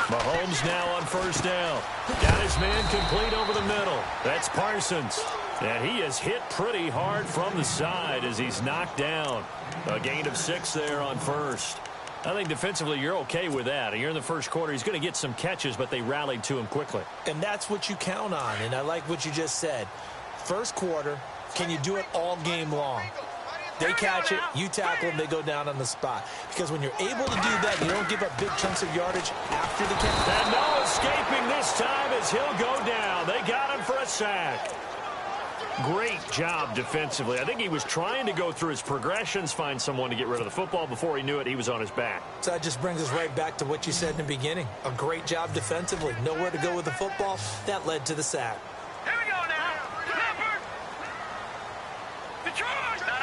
Mahomes now on first down. Got his man complete over the middle. That's Parsons. And he is hit pretty hard from the side as he's knocked down. A gain of 6 there on first. I think defensively you're okay with that. You're in the first quarter. He's going to get some catches, but they rallied to him quickly. And that's what you count on, and I like what you just said. First quarter, can you do it all game long? They catch it, you tackle them, they go down on the spot. Because when you're able to do that, you don't give up big chunks of yardage after the catch. And no escaping this time as he'll go down. They got him for a sack. Great job defensively. I think he was trying to go through his progressions, find someone to get rid of the football. Before he knew it, he was on his back. So that just brings us right back to what you said in the beginning. A great job defensively. Nowhere to go with the football. That led to the sack. Here we go now. Number. Detroit. No.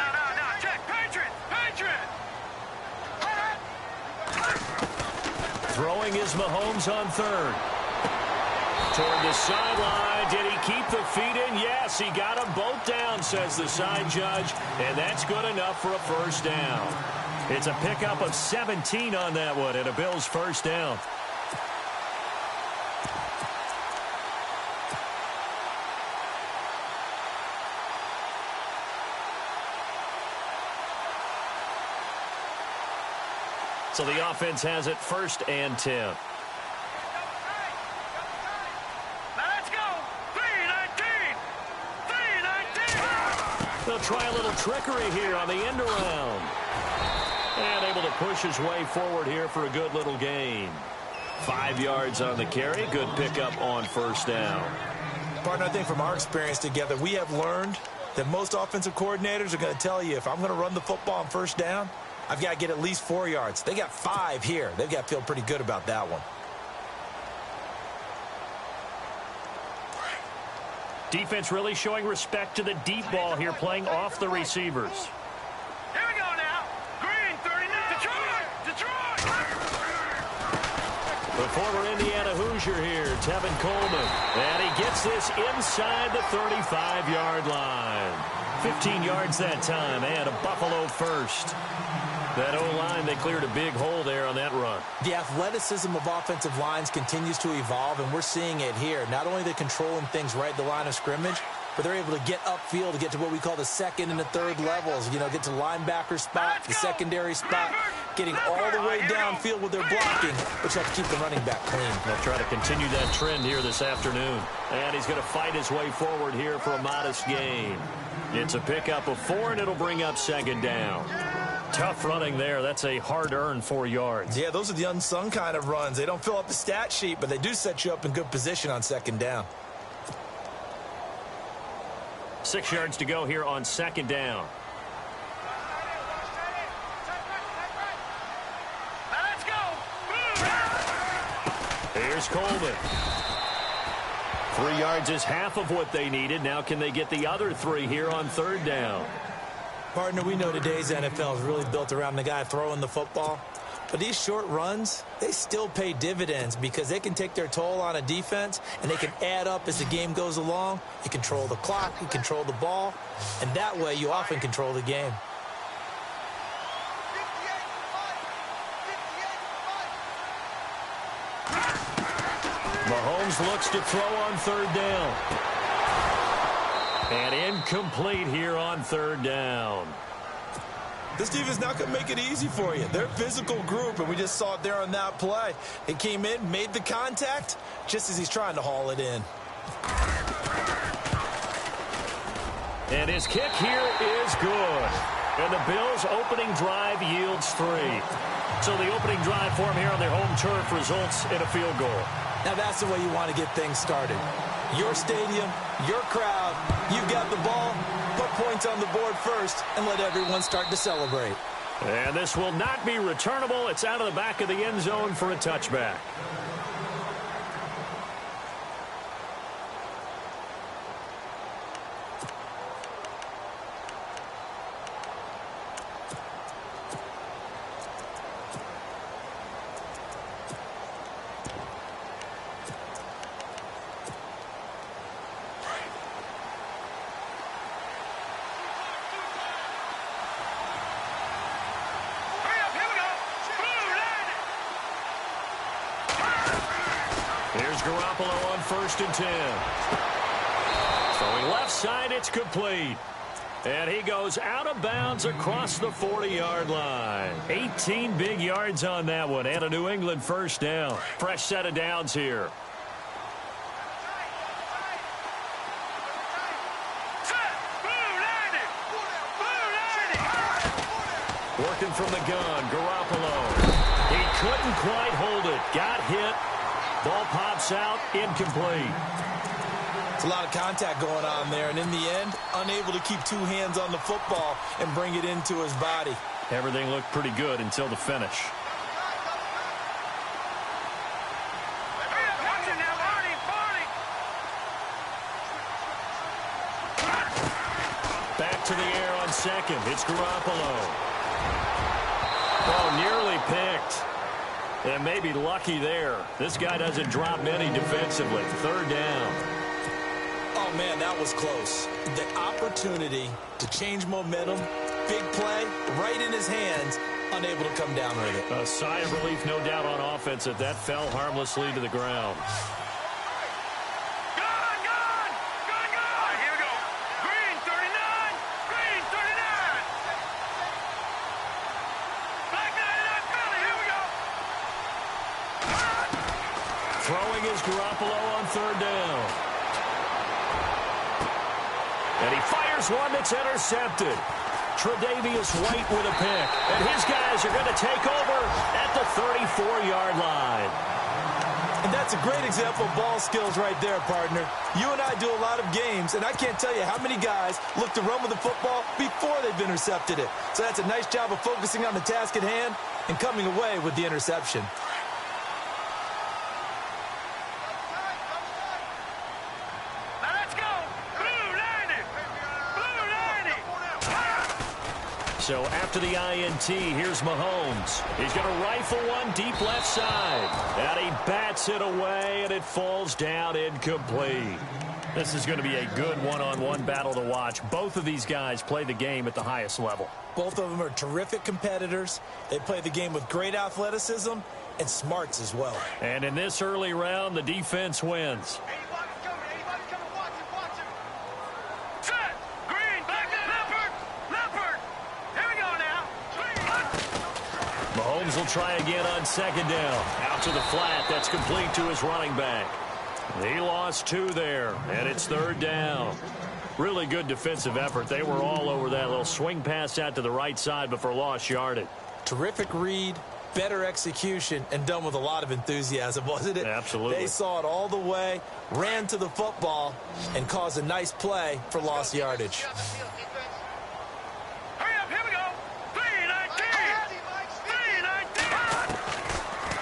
Check. Patriot. Throwing is Mahomes on third. Toward the sideline. Did he keep the feet in? Yes, he got them both down, says the side judge. And that's good enough for a first down. It's a pickup of 17 on that one and a Bills first down. So the offense has it 1st and 10. They'll try a little trickery here on the end around. And able to push his way forward here for a good little gain. 5 yards on the carry. Good pickup on first down. Partner, I think from our experience together, we have learned that most offensive coordinators are going to tell you, if I'm going to run the football on first down, I've got to get at least 4 yards. They got 5 here. They've got to feel pretty good about that one. Defense really showing respect to the deep ball here, playing off the receivers. Here we go now. Green, 39. Detroit. The former Indiana Hoosier here, Tevin Coleman. And he gets this inside the 35-yard line. 15 yards that time, and a Buffalo first. That O-line, they cleared a big hole there on that run. The athleticism of offensive lines continues to evolve, and we're seeing it here. Not only are they controlling things right at the line of scrimmage, but they're able to get upfield to get to what we call the second and the third levels. You know, get to linebacker spot, the secondary spot, getting all the way downfield with their blocking, which have to keep the running back clean. They'll try to continue that trend here this afternoon. And he's going to fight his way forward here for a modest gain. It's a pickup of 4, and it'll bring up 2nd down. Tough running there. That's a hard-earned 4 yards. Yeah, those are the unsung kind of runs. They don't fill up the stat sheet, but they do set you up in good position on 2nd down. 6 yards to go here on 2nd down. Let's go. Here's Coleman. 3 yards is half of what they needed. Now can they get the other 3 here on 3rd down? Partner, we know today's NFL is really built around the guy throwing the football. But these short runs, they still pay dividends because they can take their toll on a defense, and they can add up as the game goes along. You control the clock, you control the ball, and that way you often control the game. Mahomes looks to throw on 3rd down. And incomplete here on 3rd down. This defense is not going to make it easy for you. They're a physical group, and we just saw it there on that play. They came in, made the contact, just as he's trying to haul it in. And his kick here is good. And the Bills' opening drive yields 3. So the opening drive for him here on their home turf results in a field goal. Now that's the way you want to get things started. Your stadium, your crowd, you've got the ball, put points on the board first, and let everyone start to celebrate. And this will not be returnable. It's out of the back of the end zone for a touchback. Garoppolo on 1st and 10. Throwing left side, it's complete. And he goes out of bounds across the 40-yard line. 18 big yards on that one, and a New England first down. Fresh set of downs here. Working from the gun, Garoppolo. He couldn't quite hold it. Got hit. Ball pops out, incomplete. It's a lot of contact going on there, and in the end, unable to keep two hands on the football and bring it into his body. Everything looked pretty good until the finish. Back to the air on second. It's Garoppolo. Oh, nearly picked. And maybe lucky there. This guy doesn't drop many defensively. 3rd down. Oh, man, that was close. The opportunity to change momentum, big play, right in his hands, unable to come down with it. A sigh of relief, no doubt, on offense that that fell harmlessly to the ground. Throwing is Garoppolo on 3rd down. And he fires one that's intercepted. Tre'Davious White with a pick. And his guys are going to take over at the 34-yard line. And that's a great example of ball skills right there, partner. You and I do a lot of games, and I can't tell you how many guys look to run with the football before they've intercepted it. So that's a nice job of focusing on the task at hand and coming away with the interception. So after the INT, here's Mahomes. He's going to rifle one deep left side. And he bats it away, and it falls down incomplete. This is going to be a good one-on-one battle to watch. Both of these guys play the game at the highest level. Both of them are terrific competitors. They play the game with great athleticism and smarts as well. And in this early round, the defense wins. Mahomes will try again on 2nd down. Out to the flat. That's complete to his running back. He lost 2 there, and it's 3rd down. Really good defensive effort. They were all over that little swing pass out to the right side before lost yardage. Terrific read, better execution, and done with a lot of enthusiasm, wasn't it? Absolutely. They saw it all the way, ran to the football, and caused a nice play for lost yardage.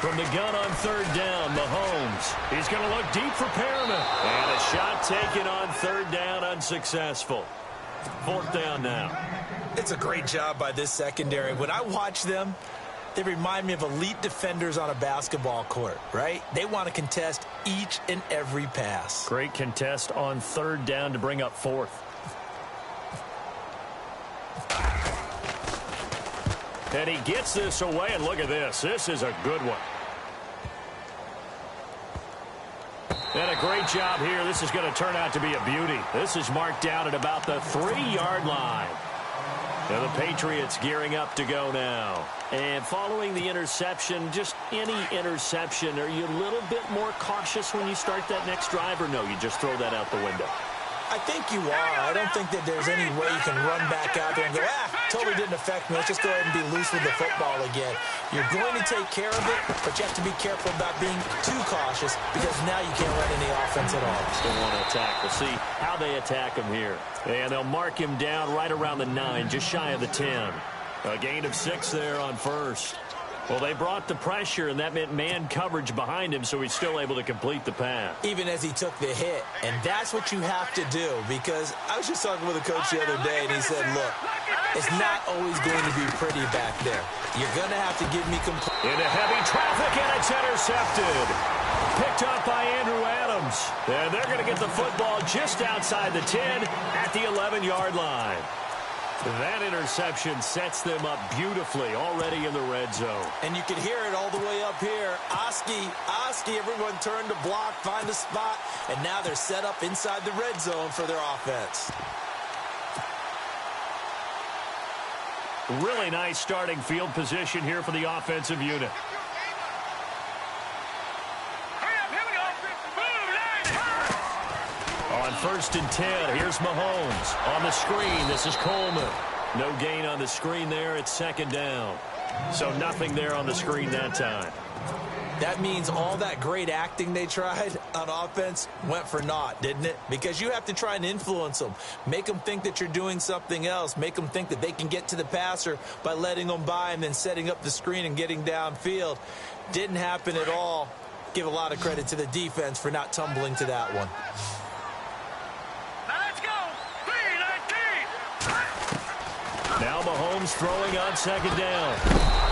From the gun on 3rd down, Mahomes. He's going to look deep for Perriman. And a shot taken on 3rd down, unsuccessful. 4th down now. It's a great job by this secondary. When I watch them, they remind me of elite defenders on a basketball court, right? They want to contest each and every pass. Great contest on 3rd down to bring up 4th. And he gets this away, and look at this. This is a good one. And a great job here. This is going to turn out to be a beauty. This is marked down at about the 3-yard line. And the Patriots gearing up to go now. And following the interception, just any interception, are you a little bit more cautious when you start that next drive, or no, you just throw that out the window? I think you are. I don't think that there's any way you can run back out there and go, totally didn't affect me. Let's just go ahead and be loose with the football again. You're going to take care of it, but you have to be careful about being too cautious because now you can't run any offense at all. Still want to attack. We'll see how they attack him here. And they'll mark him down right around the 9, just shy of the 10. A gain of 6 there on 1st. Well, they brought the pressure, and that meant man coverage behind him, so he's still able to complete the pass. Even as he took the hit. And that's what you have to do, because I was just talking with a coach the other day, and he said, look, it's not always going to be pretty back there. You're going to have to give me complete. Into heavy traffic, and it's intercepted. Picked up by Andrew Adams. And they're going to get the football just outside the 10 at the 11-yard line. That interception sets them up beautifully already in the red zone. And you can hear it all the way up here. Oski, everyone turned to block, find a spot, and now they're set up inside the red zone for their offense. Really nice starting field position here for the offensive unit. On 1st and 10, here's Mahomes. On the screen, this is Coleman. No gain on the screen there. It's 2nd down. So nothing there on the screen that time. That means all that great acting they tried on offense went for naught, didn't it? Because you have to try and influence them. Make them think that you're doing something else. Make them think that they can get to the passer by letting them by and then setting up the screen and getting downfield. Didn't happen at all. Give a lot of credit to the defense for not tumbling to that one. Now Mahomes throwing on 2nd down.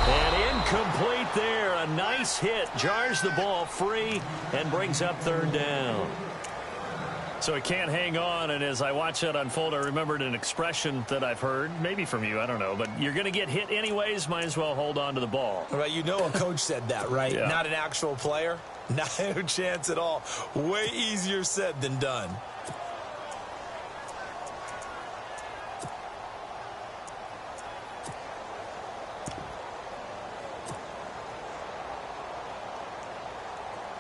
And incomplete there. A nice hit. Jars the ball free and brings up 3rd down. So he can't hang on. And as I watch that unfold, I remembered an expression that I've heard, maybe from you, I don't know. But you're going to get hit anyways, might as well hold on to the ball. Right, you know a coach said that, right? Yeah. Not an actual player. No chance at all. Way easier said than done.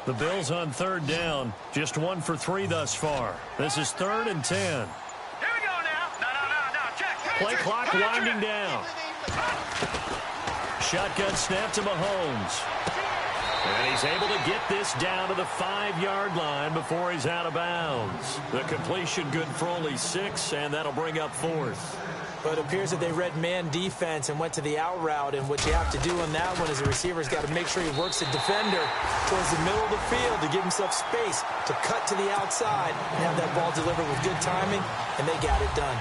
The Bills on 3rd down. Just 1 for 3 thus far. This is 3rd and 10. Here we go now. No. Check. Play clock winding down. Shotgun snap to Mahomes. And he's able to get this down to the 5-yard line before he's out of bounds. The completion good for only 6, and that'll bring up 4th. But it appears that they read man defense and went to the out route, and what you have to do on that one is the receiver's got to make sure he works the defender towards the middle of the field to give himself space to cut to the outside and have that ball delivered with good timing, and they got it done.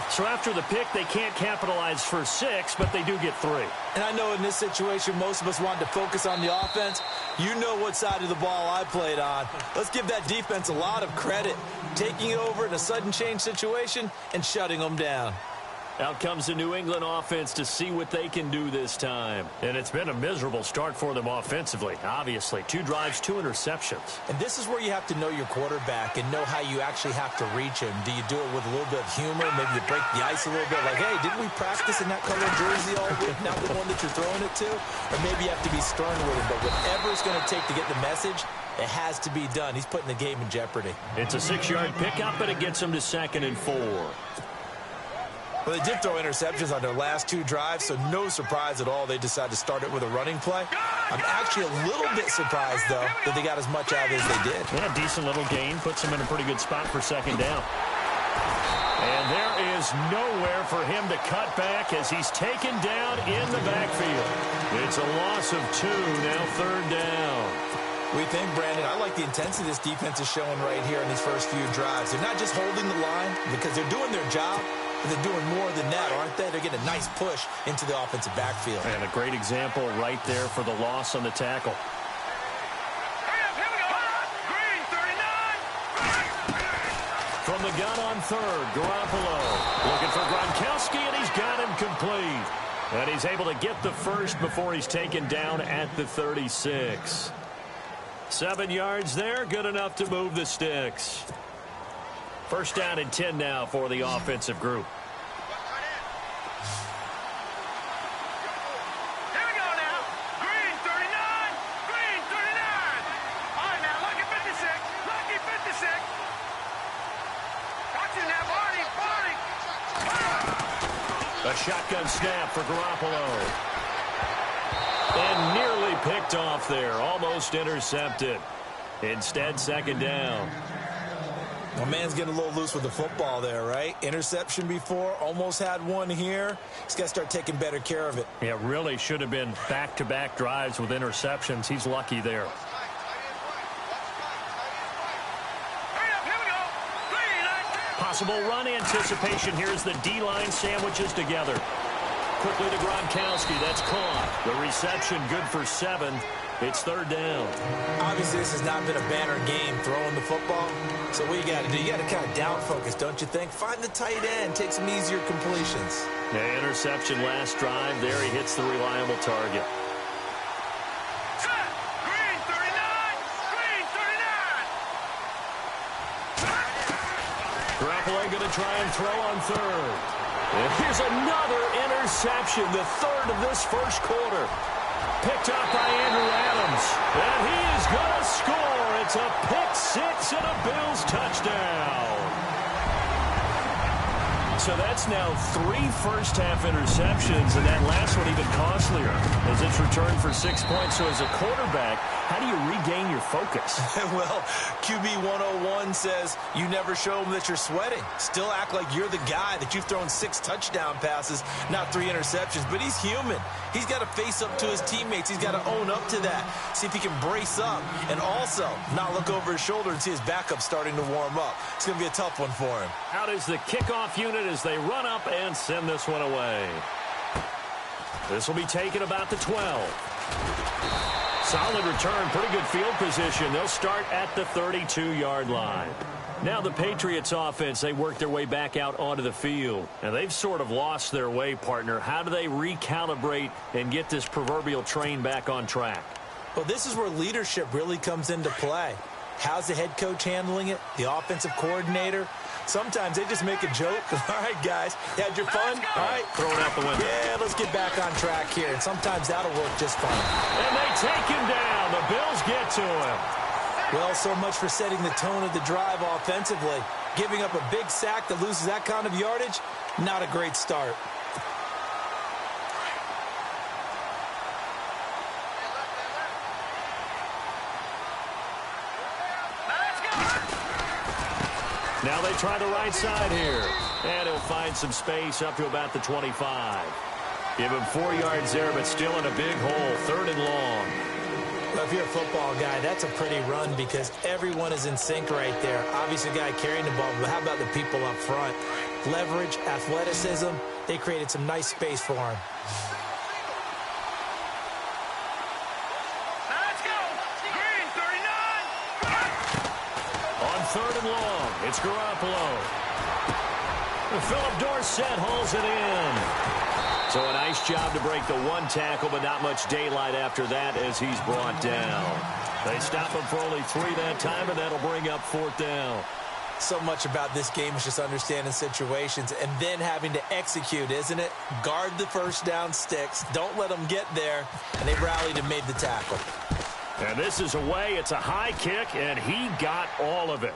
So after the pick, they can't capitalize for 6, but they do get 3. And I know in this situation, most of us wanted to focus on the offense. You know what side of the ball I played on. Let's give that defense a lot of credit, taking it over in a sudden change situation and shutting them down. Out comes the New England offense to see what they can do this time. And it's been a miserable start for them offensively, obviously. 2 drives, 2 interceptions. And this is where you have to know your quarterback and know how you actually have to reach him. Do you do it with a little bit of humor, maybe you break the ice a little bit, like, hey, didn't we practice in that color jersey all week, not the one that you're throwing it to? Or maybe you have to be stern with him, but whatever it's going to take to get the message, it has to be done. He's putting the game in jeopardy. It's a 6-yard pickup, and it gets him to 2nd and 4. Well, they did throw interceptions on their last 2 drives, so no surprise at all they decided to start it with a running play. I'm actually a little bit surprised, though, that they got as much out of it as they did. Yeah, decent little gain. Puts them in a pretty good spot for 2nd down. And there is nowhere for him to cut back as he's taken down in the backfield. It's a loss of 2, now 3rd down. We think, Brandon, I like the intensity this defense is showing right here in these first few drives. They're not just holding the line because they're doing their job, but they're doing more than that, aren't they? They're getting a nice push into the offensive backfield. And a great example right there for the loss on the tackle. Here we go. Green, 39. From the gun on 3rd, Garoppolo looking for Gronkowski, and he's got him complete. And he's able to get the first before he's taken down at the 36. 7 yards there, good enough to move the sticks. 1st down and 10 now for the offensive group. Here we go now. Green, 39. Green, 39. All right, now, lucky 56. Lucky 56. Watch it now, Barney. A shotgun snap for Garoppolo. And nearly picked off there, almost intercepted. Instead, 2nd down. Well, man's getting a little loose with the football there, right? Interception before, almost had one here. He's got to start taking better care of it. Yeah, really should have been back-to-back drives with interceptions. He's lucky there. Hurry up, here we go. Green, Possible run anticipation. Here's the D-line sandwiches together. Quickly to Gronkowski. That's caught. The reception good for 7. It's third down. Obviously, this has not been a banner game throwing the football. So what you got to do, you got to kind of down focus, don't you think? Find the tight end, take some easier completions. Yeah, interception last drive. There he hits the reliable target. Green 39! Green 39! Garoppolo going to try and throw on third. And here's another interception, the third of this first quarter. Picked up by Andrew Adams. And he is going to score. It's a pick six and a Bills touchdown. So that's now 3 first-half interceptions, and that last one even costlier as it's returned for 6 points. So as a quarterback, how do you regain your focus? Well, QB 101 says you never show them that you're sweating. Still act like you're the guy, that you've thrown 6 touchdown passes, not 3 interceptions. But he's human. He's got to face up to his teammates. He's got to own up to that. See if he can brace up and also not look over his shoulder and see his backup starting to warm up. It's going to be a tough one for him. Out is the kickoff unit as they run up and send this one away. This will be taken about the 12. Solid return, pretty good field position. They'll start at the 32-yard line. Now the Patriots offense, they work their way back out onto the field. And they've sort of lost their way, partner. How do they recalibrate and get this proverbial train back on track? Well, this is where leadership really comes into play. How's the head coach handling it? The offensive coordinator? Sometimes they just make a joke. All right, guys, you had your fun? All right. Throw it out the window. Yeah, let's get back on track here. And sometimes that'll work just fine. And they take him down. The Bills get to him. Well, so much for setting the tone of the drive offensively. Giving up a big sack that loses that kind of yardage, not a great start. Now they try the right side here. And he'll find some space up to about the 25. Give him 4 yards there, but still in a big hole. Third and long. Well, if you're a football guy, that's a pretty run because everyone is in sync right there. Obviously, the guy carrying the ball, but how about the people up front? Leverage, athleticism, they created some nice space for him. Let's go! Green 39! On third and long, it's Garoppolo. Philip Dorsett hauls it in. So a nice job to break the one tackle, but not much daylight after that as he's brought down. They stop him for only 3 that time, and that'll bring up 4th down. So much about this game is just understanding situations and then having to execute, isn't it? Guard the first down sticks. Don't let them get there. And they rallied and made the tackle. And this is away. It's a high kick, and he got all of it.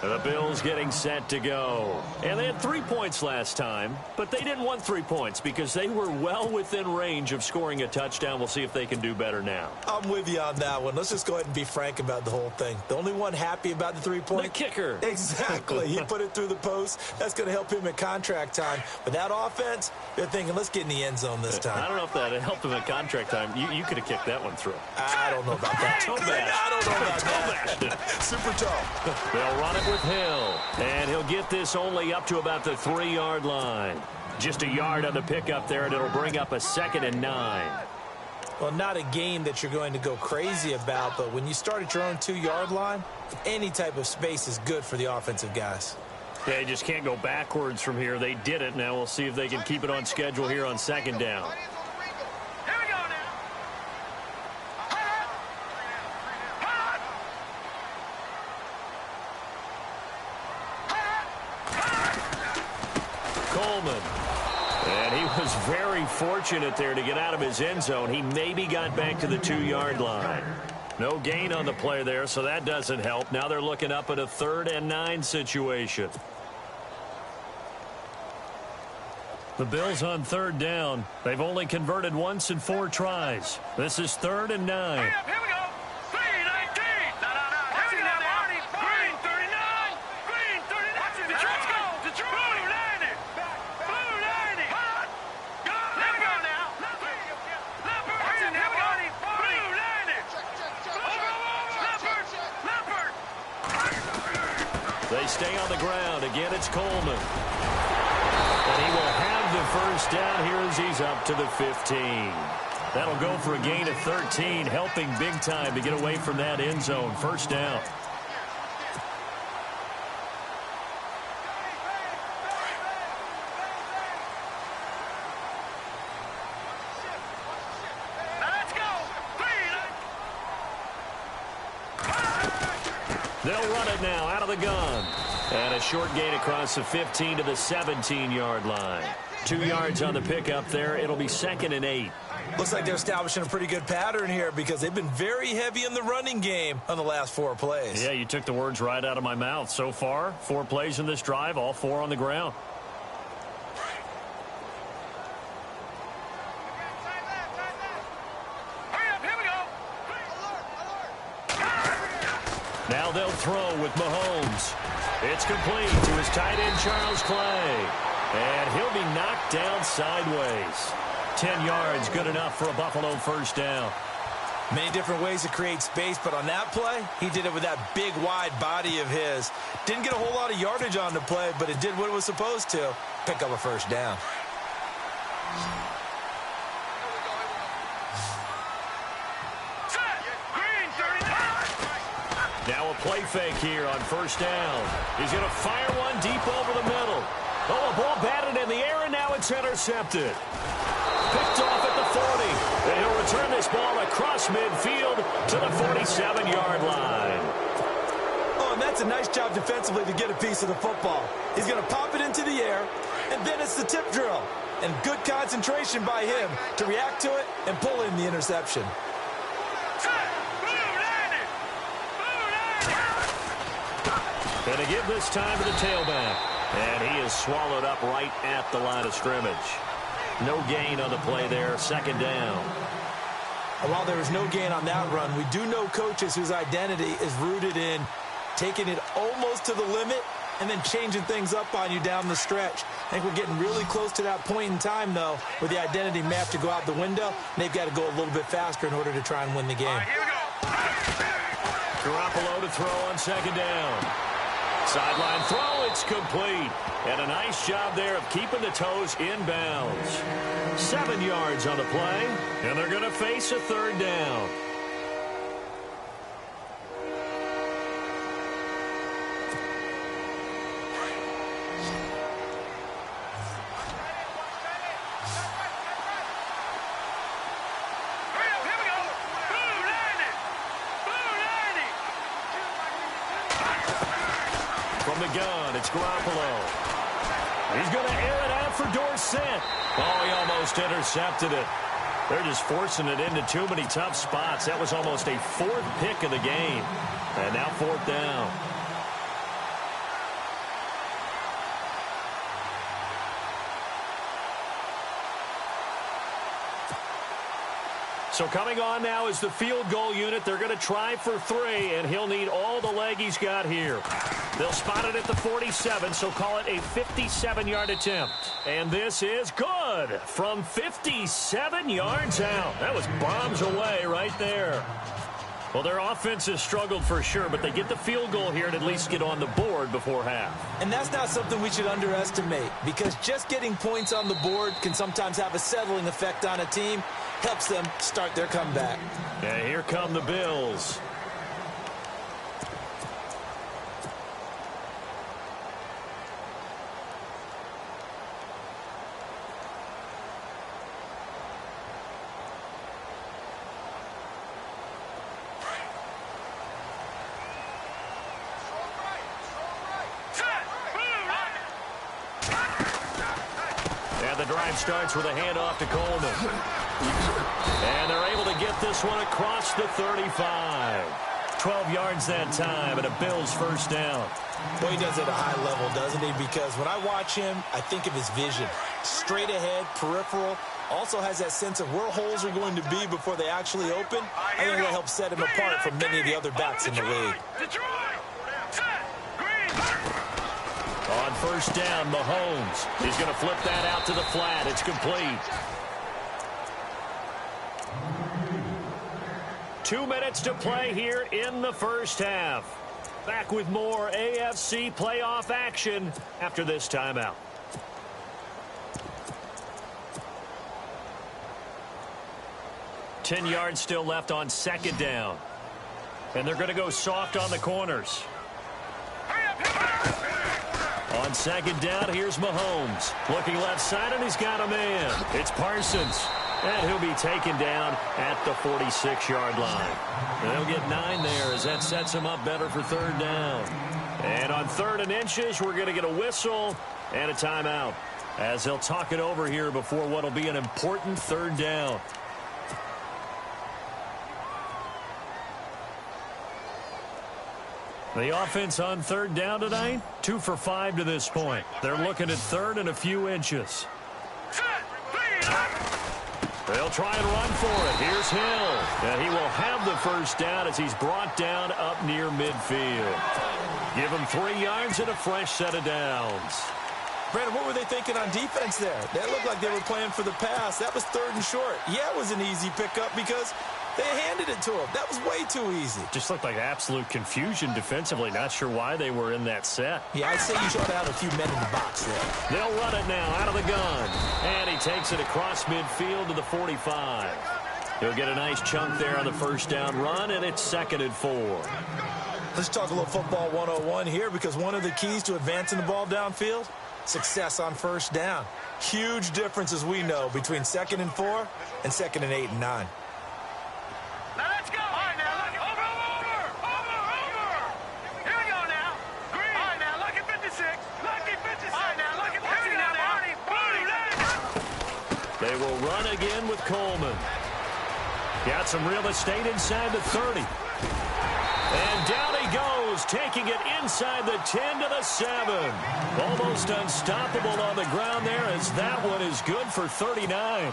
The Bills getting set to go. And they had 3 points last time, but they didn't want 3 points because they were well within range of scoring a touchdown. We'll see if they can do better now. I'm with you on that one. Let's just go ahead and be frank about the whole thing. The only one happy about the 3-point? The kicker. Exactly. He put it through the post. That's going to help him at contract time. But that offense, they're thinking, let's get in the end zone this time. I don't know if that helped him at contract time. You could have kicked that one through. I don't know about that. Toe bash. I don't know about Toe that. bash. Super toe. They'll run it with Hill. And he'll get this only up to about the 3-yard line. Just a yard on the pickup there, and it'll bring up a 2nd and 9. Well, not a game that you're going to go crazy about, but when you start at your own 2-yard line, any type of space is good for the offensive guys. They just can't go backwards from here. They did it. Now we'll see if they can keep it on schedule here on 2nd down. Here we go now. Coleman. And he was very fortunate there to get out of his end zone. He maybe got back to the 2-yard line. No gain on the play there, so that doesn't help. Now they're looking up at a 3rd and 9 situation. The Bills on 3rd down. They've only converted once in 4 tries. This is 3rd and 9. Here we go. 319. No. Here we go now. Green 39. Green 39. Let's go. Detroit. Blue 90. Blue 90. Go. Let me go now. Leopard. Here we go. Blue 90. Leopard. They stay on the ground. Again, it's Coleman. And he will have the first down here as he's up to the 15. That'll go for a gain of 13, helping big time to get away from that end zone. First down. They'll run it now out of the gun. And a short gain across the 15 to the 17-yard line. 2 yards on the pickup there. It'll be 2nd and 8. Looks like they're establishing a pretty good pattern here because they've been very heavy in the running game on the last 4 plays. Yeah, you took the words right out of my mouth. So far, 4 plays in this drive, all 4 on the ground. Now they'll throw with Mahomes. It's complete to his tight end, Charles Clay. And he'll be knocked down sideways. 10 yards, good enough for a Buffalo first down. Many different ways to create space, but on that play, he did it with that big, wide body of his. Didn't get a whole lot of yardage on the play, but it did what it was supposed to. Pick up a first down. Now a play fake here on first down. He's going to fire one deep over the middle. Oh, a ball batted in the air, and now it's intercepted. Picked off at the 40. And he'll return this ball across midfield to the 47-yard line. Oh, and that's a nice job defensively to get a piece of the football. He's going to pop it into the air, and then it's the tip drill. And good concentration by him to react to it and pull in the interception. And to give this time to the tailback. And he is swallowed up right at the line of scrimmage. No gain on the play there, 2nd down. While there was no gain on that run, we do know coaches whose identity is rooted in taking it almost to the limit and then changing things up on you down the stretch. I think we're getting really close to that point in time, though, where the identity may have to go out the window, and they've got to go a little bit faster in order to try and win the game. Here we go. Garoppolo to throw on 2nd down. Sideline throw, it's complete. And a nice job there of keeping the toes in bounds. 7 yards on the play, and they're going to face a 3rd down. From the gun, it's Garoppolo. He's going to air it out for Dorsett. Oh, he almost intercepted it. They're just forcing it into too many tough spots. That was almost a 4th pick of the game. And now 4th down. So coming on now is the field goal unit. They're going to try for 3, and he'll need all the leg he's got here. They'll spot it at the 47, so call it a 57-yard attempt. And this is good from 57 yards out. That was bombs away right there. Well, their offense has struggled for sure, but they get the field goal here and at least get on the board before half. And that's not something we should underestimate, because just getting points on the board can sometimes have a settling effect on a team. Helps them start their comeback. And here come the Bills. The drive starts with a handoff to Coleman. And they're able to get this one across the 35. 12 yards that time, and a Bills first down. Well, he does it at a high level, doesn't he? Because when I watch him, I think of his vision. Straight ahead, peripheral. Also has that sense of where holes are going to be before they actually open. I think that helps set him apart from many of the other backs in the league. On first down, Mahomes. He's going to flip that out to the flat. It's complete. 2 minutes to play here in the first half. Back with more AFC playoff action after this timeout. 10 yards still left on second down. And they're going to go soft on the corners. On second down, here's Mahomes. Looking left side, and he's got a man. It's Parsons. And he'll be taken down at the 46-yard line. And they'll get 9 there as that sets him up better for third down. And on 3rd and inches, we're going to get a whistle and a timeout as they'll talk it over here before what will be an important third down. The offense on third down tonight, 2 for 5 to this point. They're looking at 3rd and a few inches. They'll try and run for it. Here's Hill. And he will have the first down as he's brought down up near midfield. Give him 3 yards and a fresh set of downs. Brandon, what were they thinking on defense there? That looked like they were playing for the pass. That was 3rd and short. Yeah, it was an easy pickup because they handed it to him. That was way too easy. Just looked like absolute confusion defensively. Not sure why they were in that set. Yeah, I'd say you should have had a few men in the box there. They'll run it now out of the gun. And he takes it across midfield to the 45. He'll get a nice chunk there on the first down run, and it's 2nd and 4. Let's talk a little football 101 here because one of the keys to advancing the ball downfield, success on first down. Huge difference, as we know, between 2nd and 4 and 2nd and 8 and 9. Now let's go. All right, now look. Over. Here we go now. Green. All right, now look at 56. Lucky 56. All right, now look at 50 now. They will run again with Coleman. Got some real estate inside the 30. And down he goes, taking it inside the 10 to the 7. Almost unstoppable on the ground there as that one is good for 39.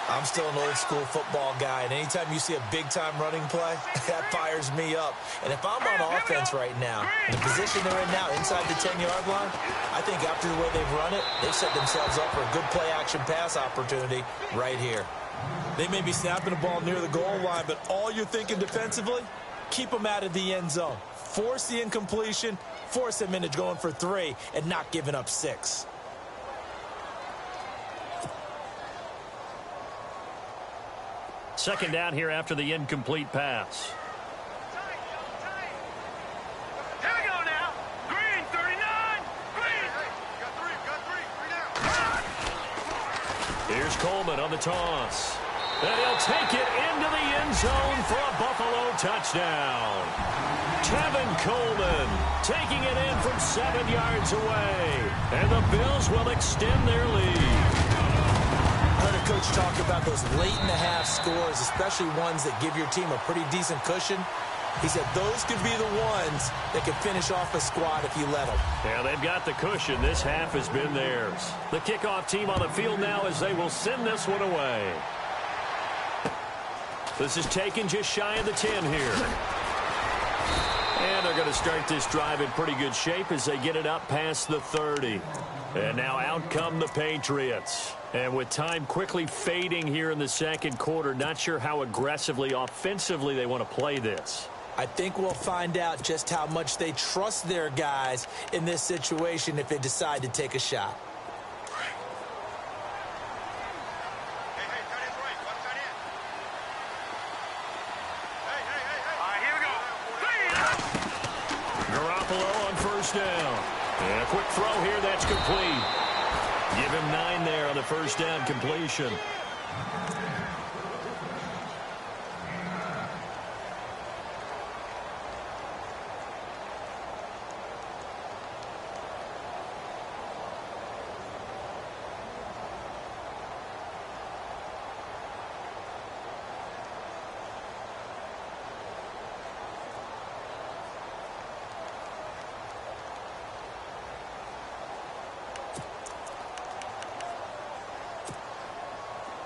I'm still an old-school football guy, and anytime you see a big-time running play, that fires me up. And if I'm on offense right now, in the position they're in now, inside the 10-yard line, I think after the way they've run it, they've set themselves up for a good play-action pass opportunity right here. They may be snapping the ball near the goal line, but all you're thinking defensively, keep them out of the end zone. Force the incompletion, force them into going for 3, and not giving up 6. Second down here after the incomplete pass. Here we go now. Green, 39. Green. Got 3 down. Here's Coleman on the toss. And he'll take it into the end zone for a Buffalo touchdown. Tevin Coleman taking it in from 7 yards away. And the Bills will extend their lead. I heard a coach talk about those late-in-the-half scores, especially ones that give your team a pretty decent cushion. He said those could be the ones that can finish off a squad if you let them. Yeah, they've got the cushion. This half has been theirs. The kickoff team on the field now as they will send this one away. This is taken just shy of the 10 here. And they're going to start this drive in pretty good shape as they get it up past the 30. And now out come the Patriots. And with time quickly fading here in the second quarter, not sure how aggressively, offensively they want to play this. I think we'll find out just how much they trust their guys in this situation if they decide to take a shot. Garoppolo on first down. And a quick throw here, that's complete. Give him 9 there on the first down completion.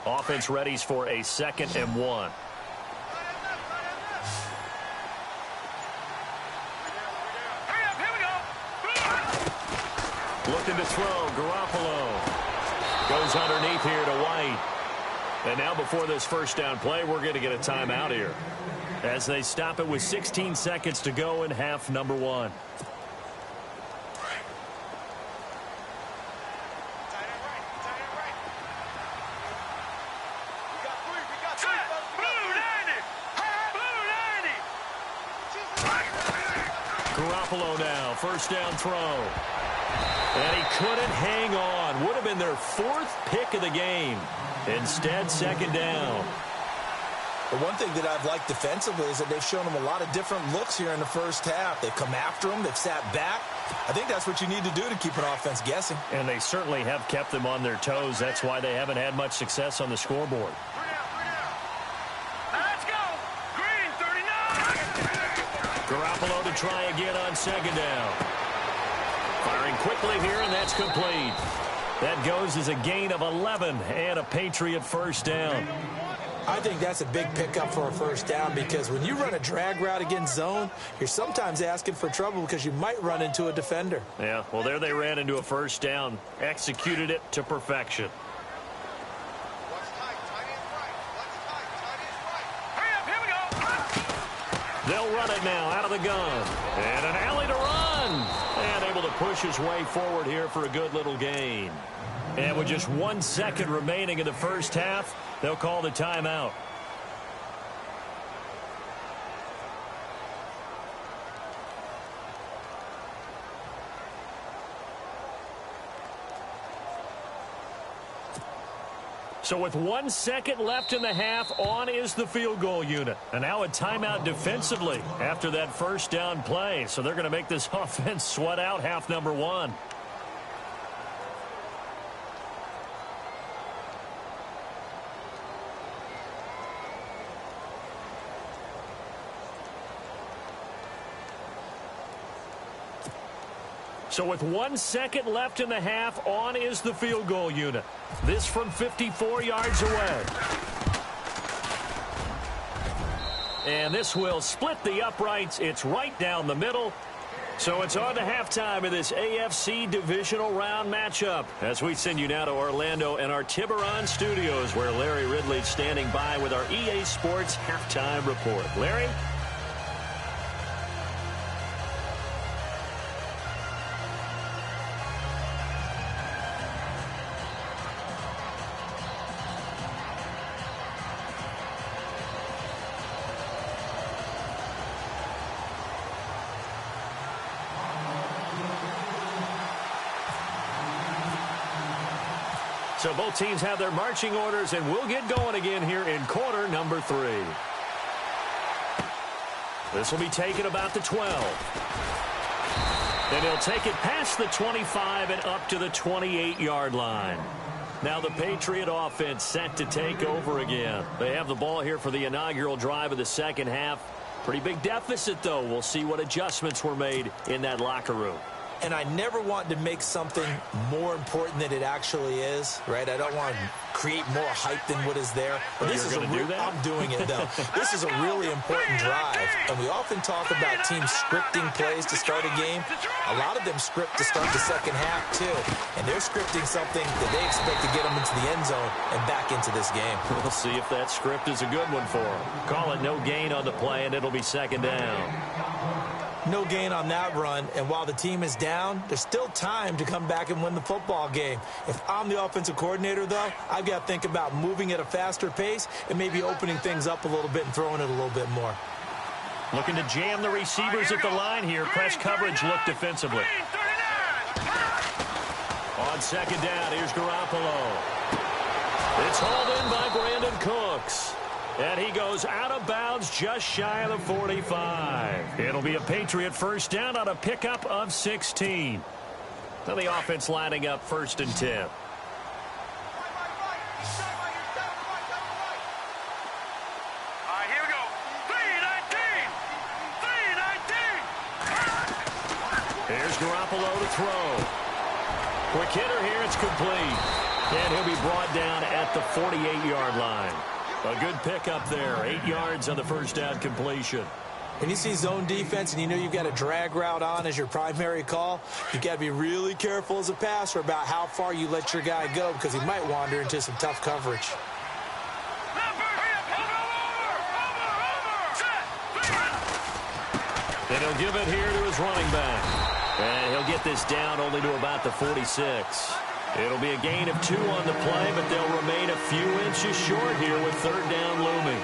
Offense readies for a 2nd and 1. Looking to throw. Garoppolo goes underneath here to White. And now before this first down play, we're going to get a timeout here as they stop it with 16 seconds to go in half number 1. Garoppolo now, first down throw. And he couldn't hang on. Would have been their 4th pick of the game. Instead, second down. The one thing that I've liked defensively is that they've shown them a lot of different looks here in the first half. They've come after them. They've sat back. I think that's what you need to do to keep an offense guessing. And they certainly have kept them on their toes. That's why they haven't had much success on the scoreboard. Let's go. Green 39. Garoppolo to try again on second down. Firing quickly here, and that's complete. That goes as a gain of 11 and a Patriot first down. I think that's a big pickup for a first down because when you run a drag route against zone, you're sometimes asking for trouble because you might run into a defender. Yeah, well, there they ran into a first down, executed it to perfection. They'll run it now out of the gun. And an alley to run. And able to push his way forward here for a good little gain. And with just 1 second remaining in the first half, they'll call the timeout. So with 1 second left in the half, on is the field goal unit. And now a timeout defensively after that first down play. So they're going to make this offense sweat out half number 1. So with 1 second left in the half, on is the field goal unit. This from 54 yards away. And this will split the uprights. It's right down the middle. So it's on to halftime of this AFC divisional round matchup. As we send you now to Orlando and our Tiburon studios, where Larry Ridley's standing by with our EA Sports halftime report. Larry? So both teams have their marching orders, and we'll get going again here in quarter number 3. This will be taken about the 12. And he'll take it past the 25 and up to the 28-yard line. Now the Patriot offense set to take over again. They have the ball here for the inaugural drive of the second half. Pretty big deficit, though. We'll see what adjustments were made in that locker room. And I never want to make something more important than it actually is, right? I don't want to create more hype than what is there. But this is I'm doing it, though. This is a really important drive. And we often talk about teams scripting plays to start a game. A lot of them script to start the second half, too. And they're scripting something that they expect to get them into the end zone and back into this game. We'll see if that script is a good one for them. Call it no gain on the play, and it'll be second down. No gain on that run, and while the team is down, there's still time to come back and win the football game. If I'm the offensive coordinator, though, I've got to think about moving at a faster pace and maybe opening things up a little bit and throwing it a little bit more. Looking to jam the receivers at the line here. Press coverage look defensively. On second down, here's Garoppolo. It's hauled in by Brandon Cooks. And he goes out of bounds just shy of the 45. It'll be a Patriot first down on a pickup of 16. Now the offense lining up first and 10. Here we go. 319. Here's Garoppolo to throw. Quick hitter here. It's complete. And he'll be brought down at the 48-yard line. A good pickup there. 8 yards on the first down completion. When you see zone defense and you know you've got a drag route on as your primary call, you've got to be really careful as a passer about how far you let your guy go because he might wander into some tough coverage. And he'll give it here to his running back. And he'll get this down only to about the 46. It'll be a gain of 2 on the play, but they'll remain a few inches short here with third down looming.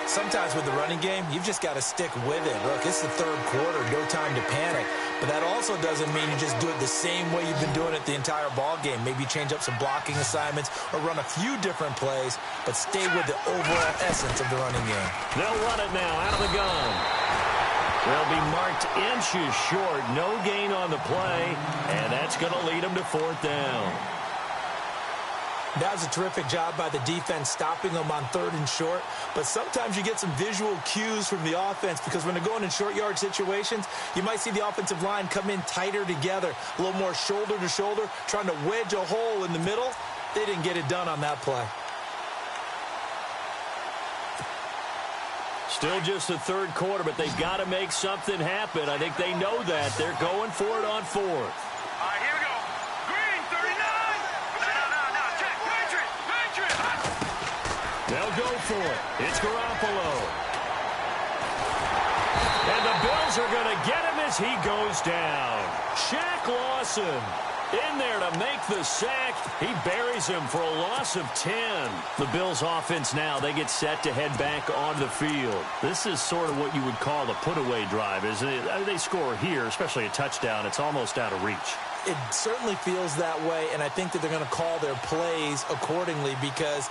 Sometimes with the running game, you've just got to stick with it. Look, it's the third quarter, no time to panic. But that also doesn't mean you just do it the same way you've been doing it the entire ball game. Maybe change up some blocking assignments or run a few different plays, but stay with the overall essence of the running game. They'll run it now out of the gun. They'll be marked inches short. No gain on the play, and that's going to lead them to 4th down. That was a terrific job by the defense stopping them on 3rd and short. But sometimes you get some visual cues from the offense because when they're going in short yard situations, you might see the offensive line come in tighter together, a little more shoulder to shoulder, trying to wedge a hole in the middle. They didn't get it done on that play. Still just the 3rd quarter, but they've got to make something happen. I think they know that. They're going for it on 4th. All right, here we go. Green, 39. No, check. Patriots. They'll go for it. It's Garoppolo. And the Bills are going to get him as he goes down. Shaq Lawson in there to make the sack. He buries him for a loss of 10. The Bills offense now, they get set to head back on the field. This is sort of what you would call a put-away drive, isn't it? They score here, especially a touchdown. It's almost out of reach. It certainly feels that way, and I think that they're going to call their plays accordingly because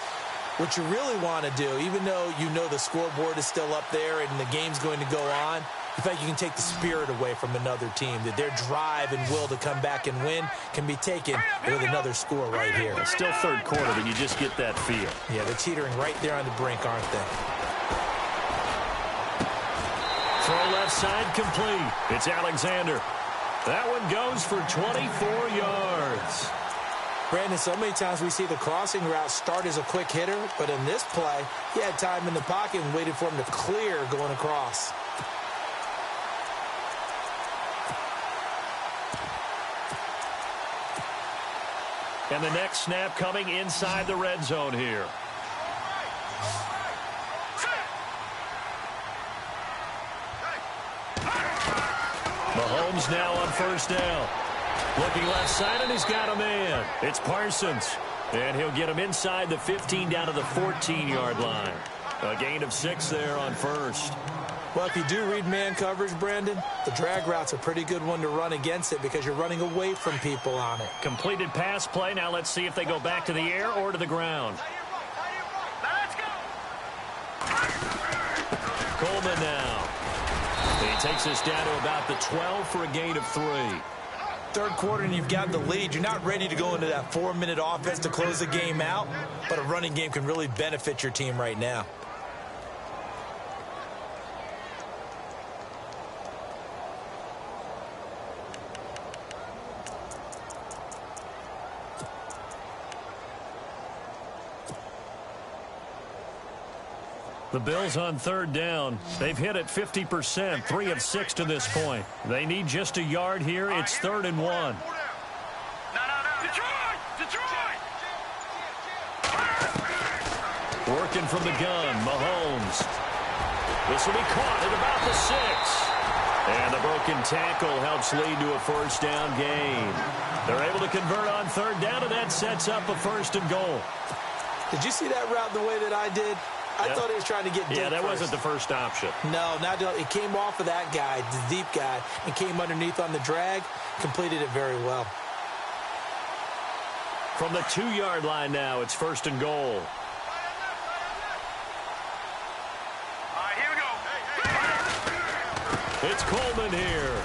what you really want to do, even though you know the scoreboard is still up there and the game's going to go on, in fact, you can take the spirit away from another team, that their drive and will to come back and win can be taken with another score right here. It's still 3rd quarter, but you just get that feel. Yeah, they're teetering right there on the brink, aren't they? Throw left side complete. It's Alexander. That one goes for 24 yards. Brandon, so many times we see the crossing route start as a quick hitter, but in this play, he had time in the pocket and waited for him to clear going across. And the next snap coming inside the red zone here. Mahomes now on 1st down. Looking left side, and he's got a man. It's Parsons. And he'll get him inside the 15 down to the 14-yard line. A gain of 6 there on 1st. Well, if you do read man coverage, Brandon, the drag route's a pretty good one to run against it because you're running away from people on it. Completed pass play. Now let's see if they go back to the air or to the ground. Let's go. Coleman now. He takes us down to about the 12 for a gain of 3. 3rd quarter and you've got the lead. You're not ready to go into that 4-minute offense to close the game out, but a running game can really benefit your team right now. The Bills on 3rd down. They've hit it 50%, 3 of 6 to this point. They need just a yard here. It's 3rd and 1. No. Detroit. Working from the gun, Mahomes. This will be caught at about the 6. And the broken tackle helps lead to a 1st down gain. They're able to convert on 3rd down, and that sets up a 1st and goal. Did you see that route the way that I did? I thought he was trying to get deep. Yeah, that first. wasn't the first option. No, it came off of that guy, the deep guy, and came underneath on the drag, completed it very well. From the 2-yard line now, it's 1st and goal. All right, here we go. It's Coleman here.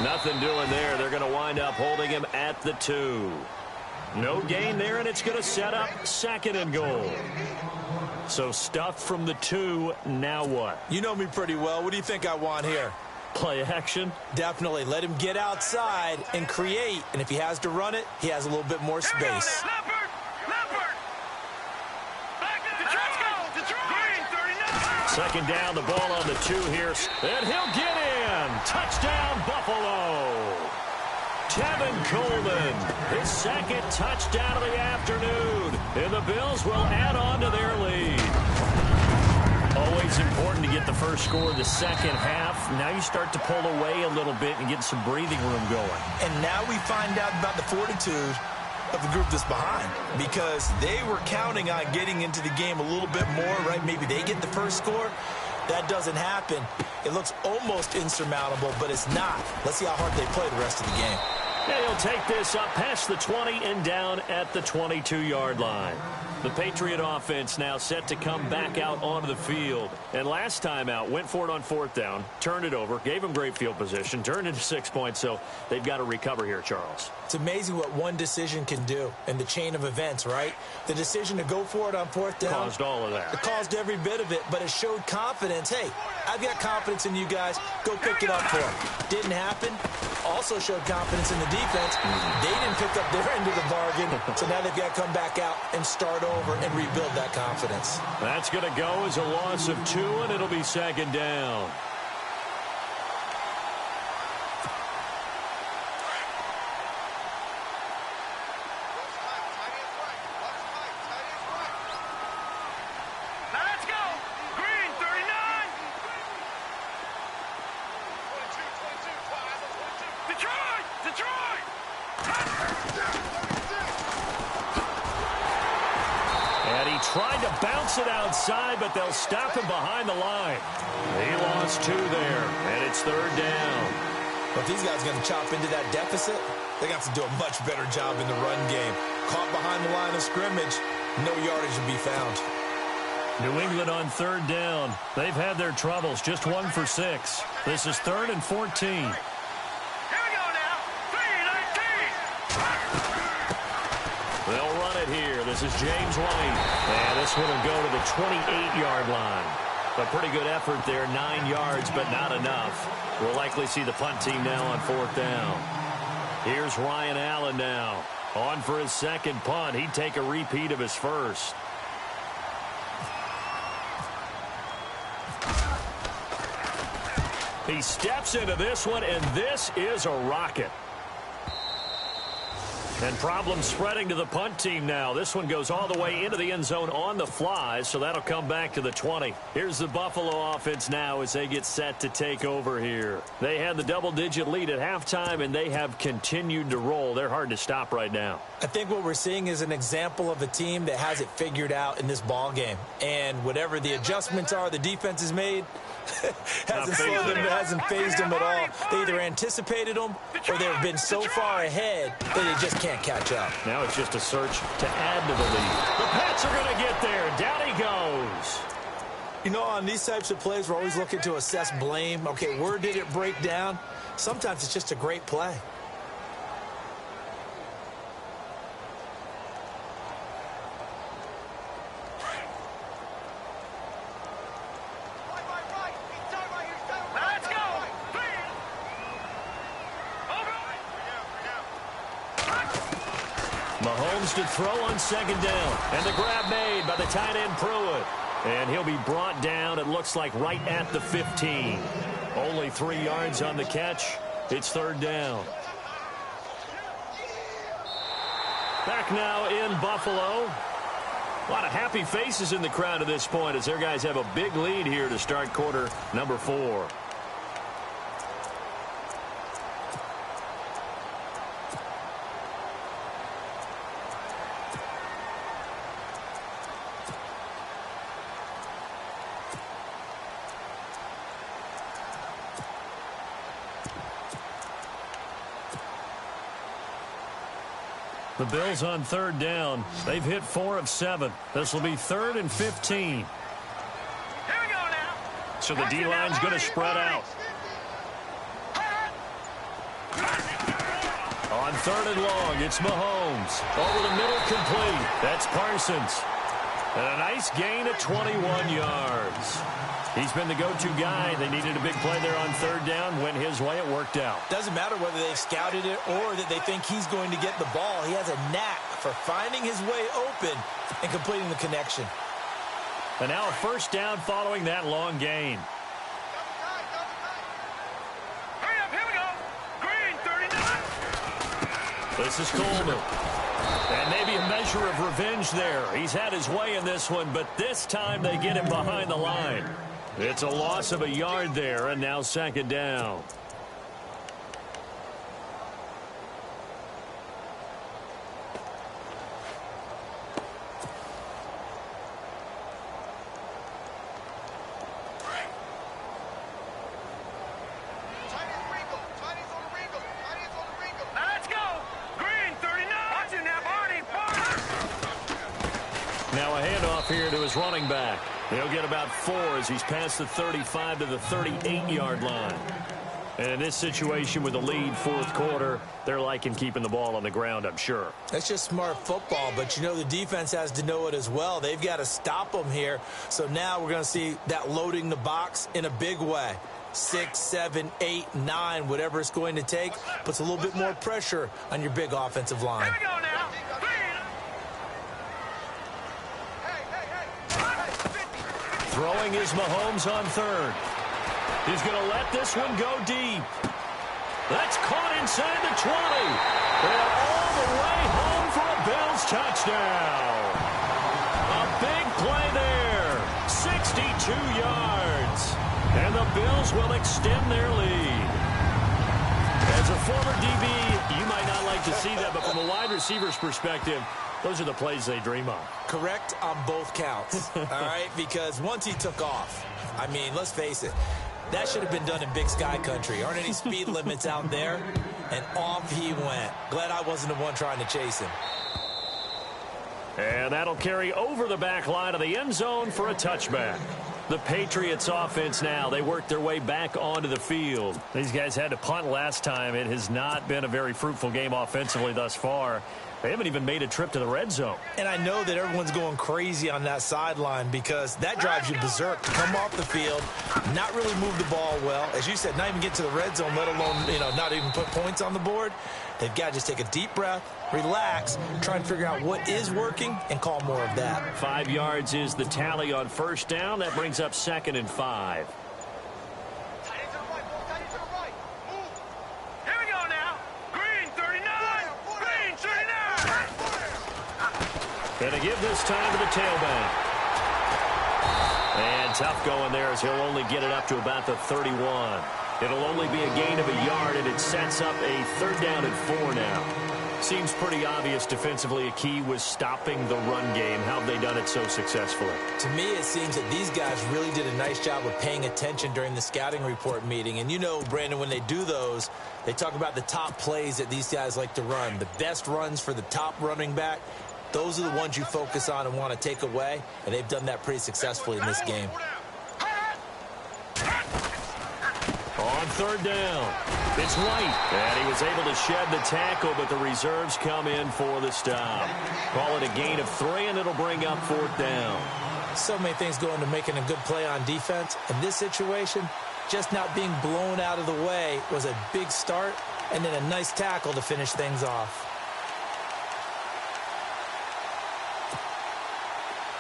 Nothing doing there. They're going to wind up holding him at the 2. No gain there, and it's going to set up 2nd and goal. So stuffed from the 2, now what? You know me pretty well. What do you think I want here? Play action? Definitely. Let him get outside and create. And if he has to run it, he has a little bit more space. Leopard. Detroit. Green, 39. 2nd down, the ball on the 2 here. And he'll get in. Touchdown, Buffalo. Tevin Coleman, his 2nd touchdown of the afternoon. And the Bills will add on to their lead. Always important to get the first score of the 2nd half. Now you start to pull away a little bit and get some breathing room going. And now we find out about the fortitude of the group that's behind, because they were counting on getting into the game a little bit more, right? Maybe they get the first score. that doesn't happen, it looks almost insurmountable, but it's not. Let's see how hard they play the rest of the game. Yeah, he'll take this up past the 20 and down at the 22-yard line. The Patriot offense now set to come back out onto the field. And last time out, went for it on 4th down, turned it over, gave them great field position, turned into 6 points, so they've got to recover here, Charles. It's amazing what one decision can do in the chain of events, right? The decision to go for it on 4th down. Caused all of that. It caused every bit of it, but it showed confidence. Hey, I've got confidence in you guys. Go pick it up for them. Didn't happen. Also showed confidence in the defense. They didn't pick up their end of the bargain, so now they've got to come back out and start over and rebuild that confidence. That's going to go as a loss of 2, and it'll be 2nd down. Now let's go. Green 39. 22. Detroit. Detroit. And he tried to bounce it outside, but they'll stop him behind the line. He lost 2 there, and it's 3rd down. But these guys are going to chop into that deficit. They got to do a much better job in the run game. Caught behind the line of scrimmage, no yardage to be found. New England on 3rd down. They've had their troubles, just 1 for 6. This is 3rd and 14. Here we go now. 3-19. They'll run it here. This is James White. And this one will go to the 28-yard line. A pretty good effort there, 9 yards, but not enough. We'll likely see the punt team now on 4th down. Here's Ryan Allen now. On for his 2nd punt. He'd take a repeat of his first. He steps into this one, and this is a rocket. And problems spreading to the punt team now. This one goes all the way into the end zone on the fly, so that'll come back to the 20. Here's the Buffalo offense now as they get set to take over here. They had the double-digit lead at halftime, and they have continued to roll. They're hard to stop right now. I think what we're seeing is an example of a team that has it figured out in this ball game. And whatever the adjustments are the defense has made, hasn't phased them at all. They either anticipated them or they've been so far ahead that they just can't catch up. Now it's just a search to add to the lead. The Pats are going to get there. Down he goes. You know, on these types of plays, we're always looking to assess blame. Okay, where did it break down? Sometimes it's just a great play. Let's go. Mahomes to throw on 2nd down. And the grab made by the tight end Pruitt. And he'll be brought down, it looks like, right at the 15. Only 3 yards on the catch. It's 3rd down. Back now in Buffalo. A lot of happy faces in the crowd at this point as their guys have a big lead here to start quarter number 4. The Bills on 3rd down. They've hit 4 of 7. This will be 3rd and 15. Here we go now. So the D-line's going to spread out. On 3rd and long, it's Mahomes. Over the middle, complete. That's Parsons. And a nice gain of 21 yards. He's been the go-to guy. They needed a big play there on 3rd down. Went his way. It worked out. Doesn't matter whether they scouted it or that they think he's going to get the ball. He has a knack for finding his way open and completing the connection. And now a 1st down following that long gain. Hurry up, here we go. Green 39. This is Coleman. And maybe a measure of revenge there. He's had his way in this one, but this time they get him behind the line. It's a loss of a yard there, and now 2nd down. Now a handoff here to his running back. He'll get about 4 as he's past the 35 to the 38-yard line. And in this situation with the lead fourth quarter, they're liking keeping the ball on the ground, I'm sure. That's just smart football, but you know the defense has to know it as well. They've got to stop them here. So now we're going to see that loading the box in a big way. 6, 7, 8, 9, whatever it's going to take, puts a little bit more pressure on your big offensive line. Here we go now. Throwing is Mahomes on third. He's going to let this one go deep. That's caught inside the 20. And all the way home for a Bills touchdown. A big play there. 62 yards. And the Bills will extend their lead. As a former DB, you might not like to see that, but from a wide receiver's perspective, those are the plays they dream of. Correct on both counts, all right? Because once he took off, I mean, let's face it, that should have been done in Big Sky Country. Aren't any speed limits out there? And off he went. Glad I wasn't the one trying to chase him. And that'll carry over the back line of the end zone for a touchback. The Patriots offense now, they worked their way back onto the field. These guys had to punt last time. It has not been a very fruitful game offensively thus far. They haven't even made a trip to the red zone. And I know that everyone's going crazy on that sideline because that drives you berserk to come off the field, not really move the ball well. As you said, not even get to the red zone, let alone, not even put points on the board. They've got to just take a deep breath, relax, try and figure out what is working, and call more of that. 5 yards is the tally on first down. That brings up 2nd and 5. Here we go now. Green 39. Green 39. Going to give this time to the tailback. And tough going there as he'll only get it up to about the 31. It'll only be a gain of a yard, and it sets up a 3rd down and 4 now. Seems pretty obvious defensively a key was stopping the run game. How have they done it so successfully? To me, it seems that these guys really did a nice job of paying attention during the scouting report meeting. And you know, Brandon, when they do those, they talk about the top plays that these guys like to run. The best runs for the top running back, those are the ones you focus on and want to take away. And they've done that pretty successfully in this game. On 3rd down, it's White. And he was able to shed the tackle, but the reserves come in for the stop. Call it a gain of 3, and it'll bring up 4th down. So many things go into making a good play on defense. In this situation, just not being blown out of the way was a big start, and then a nice tackle to finish things off.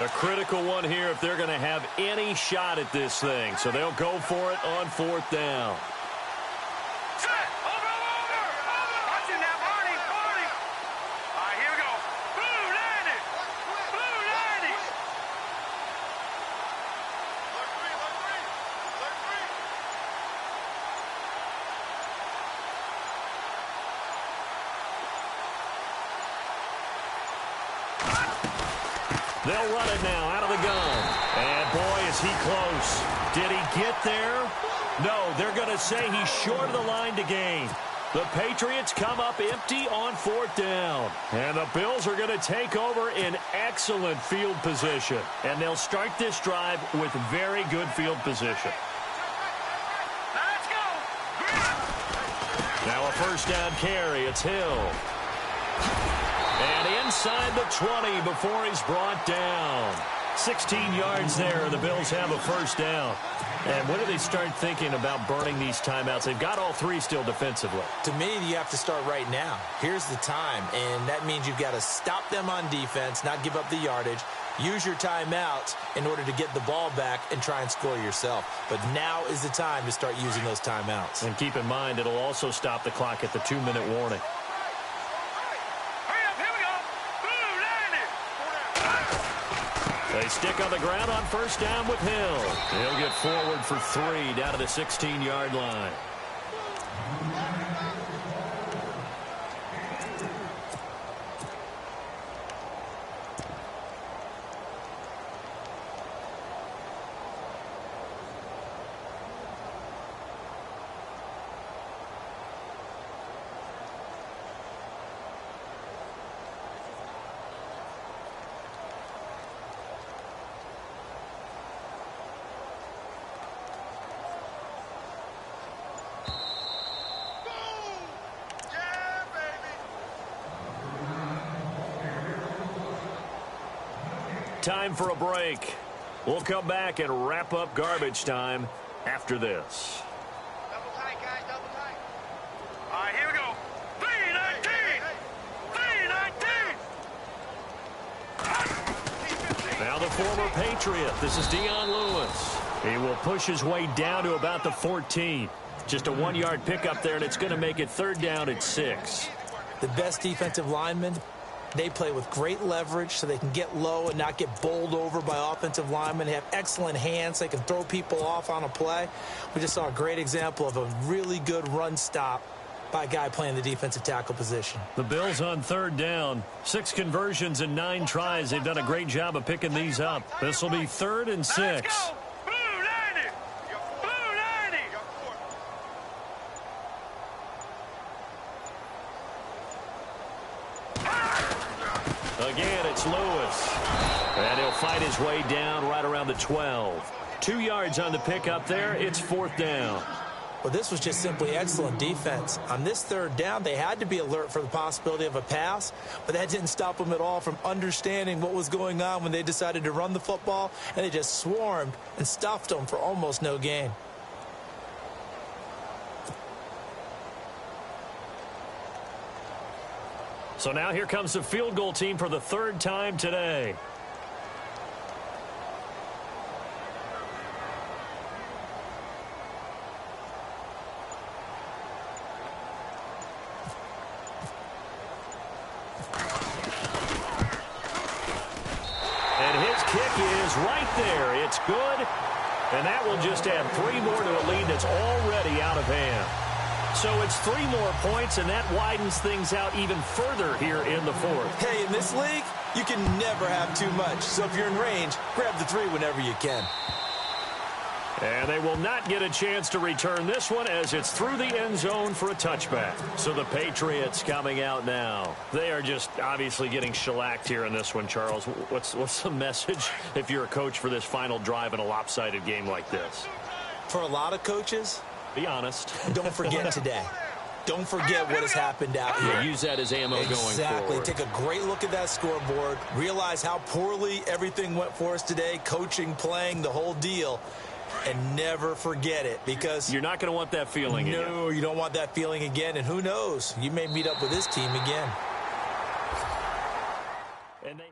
A critical one here if they're going to have any shot at this thing. So they'll go for it on 4th down. Set. Over. Watch it now, Barney. All right, here we go. Blue landed. They'll run it now out of the gun. And, boy, is he close. Did he get there? No, they're going to say he's short of the line to gain. The Patriots come up empty on 4th down. And the Bills are going to take over in excellent field position. And they'll start this drive with very good field position. Let's go. Now a 1st down carry. It's Hill. And inside the 20 before he's brought down. 16 yards there, and the Bills have a 1st down. And when do they start thinking about burning these timeouts? They've got all 3 still defensively. To me, you have to start right now. Here's the time, and that means you've got to stop them on defense, not give up the yardage, use your timeouts in order to get the ball back and try and score yourself. But now is the time to start using those timeouts. And keep in mind, it'll also stop the clock at the 2-minute warning. They stick on the ground on 1st down with Hill. He'll get forward for 3 down to the 16-yard line. Time for a break. We'll come back and wrap up garbage time after this. Double tight, guys, double tight. All right, here we go. 319! 319! Now the former Patriot. This is Dion Lewis. He will push his way down to about the 14. Just a 1-yard pickup there, and it's going to make it 3rd down at 6. The best defensive linemen, they play with great leverage so they can get low and not get bowled over by offensive linemen. They have excellent hands. They can throw people off on a play. We just saw a great example of a really good run stop by a guy playing the defensive tackle position. The Bills on 3rd down. 6 conversions and 9 tries. They've done a great job of picking these up. This will be 3rd and 6. Let's go! Blue 90! Blue 90! Again, it's Lewis. And he'll fight his way down right around the 12. 2 yards on the pickup there. It's 4th down. Well, this was just simply excellent defense. On this 3rd down, they had to be alert for the possibility of a pass, but that didn't stop them at all from understanding what was going on when they decided to run the football, and they just swarmed and stuffed them for almost no gain. So now here comes the field goal team for the 3rd time today. And his kick is right there. It's good. And that will just add 3 more to a lead that's already out of hand. So it's 3 more points, and that widens things out even further here in the 4th. Hey, in this league, you can never have too much. So if you're in range, grab the 3 whenever you can. And they will not get a chance to return this one as it's through the end zone for a touchback. So the Patriots coming out now. They are just obviously getting shellacked here in this one, Charles. What's the message if you're a coach for this final drive in a lopsided game like this? For a lot of coaches, be honest. Don't forget today. Don't forget what has happened out here. Yeah, use that as ammo going forward. Exactly. Take a great look at that scoreboard. Realize how poorly everything went for us today. Coaching, playing, the whole deal. And never forget it, because you're not going to want that feeling again. No, you don't want that feeling again. And who knows? You may meet up with this team again. And they